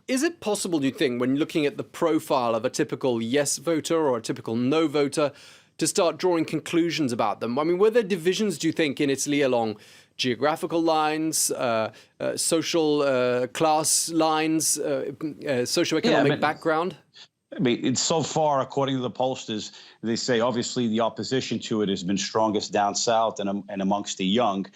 is it possible, do you think, when looking at the profile of a typical yes voter or a typical no voter, to start drawing conclusions about them? I mean, were there divisions, do you think, in Italy along geographical lines, social class lines, socioeconomic background? I mean, it's so far, according to the pollsters, they say obviously the opposition to it has been strongest down south and amongst the young.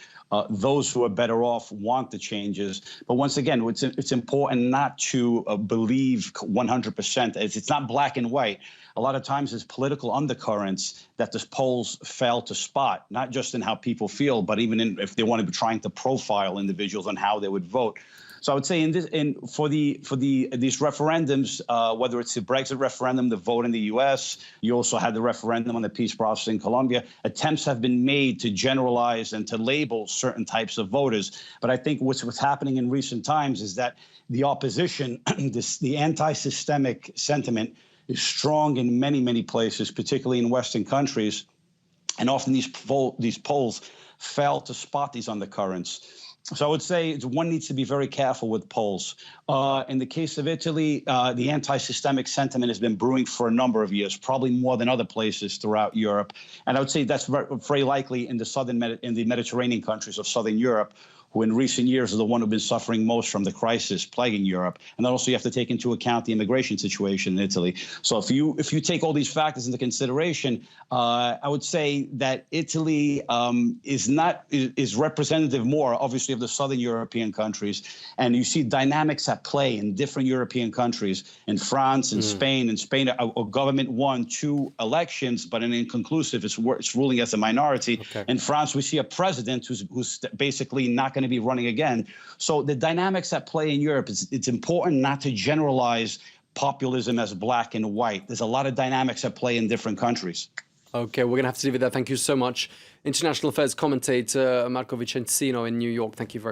Those who are better off want the changes. But once again, it's important not to believe 100%. It's not black and white. A lot of times there's political undercurrents that the polls fail to spot, not just in how people feel, but even if they want to be trying to profile individuals on how they would vote. So I would say for these referendums, whether it's the Brexit referendum, the vote in the U.S., you also had the referendum on the peace process in Colombia, attempts have been made to generalize and to label certain types of voters. But I think what's happening in recent times is that the opposition, the anti-systemic sentiment is strong in many, many places, particularly in Western countries. And often these polls fail to spot these undercurrents. So I would say one needs to be very careful with polls. In the case of Italy, the anti-systemic sentiment has been brewing for a number of years, probably more than other places throughout Europe. And I would say that's very likely in the Mediterranean countries of Southern Europe, who in recent years are the one who've been suffering most from the crisis plaguing Europe. And then also you have to take into account the immigration situation in Italy. So if you take all these factors into consideration, I would say that Italy is representative more, obviously, of the Southern European countries. And you see dynamics at play in different European countries. In France and Spain. In Spain, a government won 2 elections, but in inconclusive, it's ruling as a minority. Okay. In France, we see a president who's basically not going to be running again. So the dynamics at play in Europe, it's important not to generalize populism as black and white. There's a lot of dynamics at play in different countries. Okay, we're going to have to leave it there. Thank you so much. International affairs commentator Marco Vicenzino in New York. Thank you very much.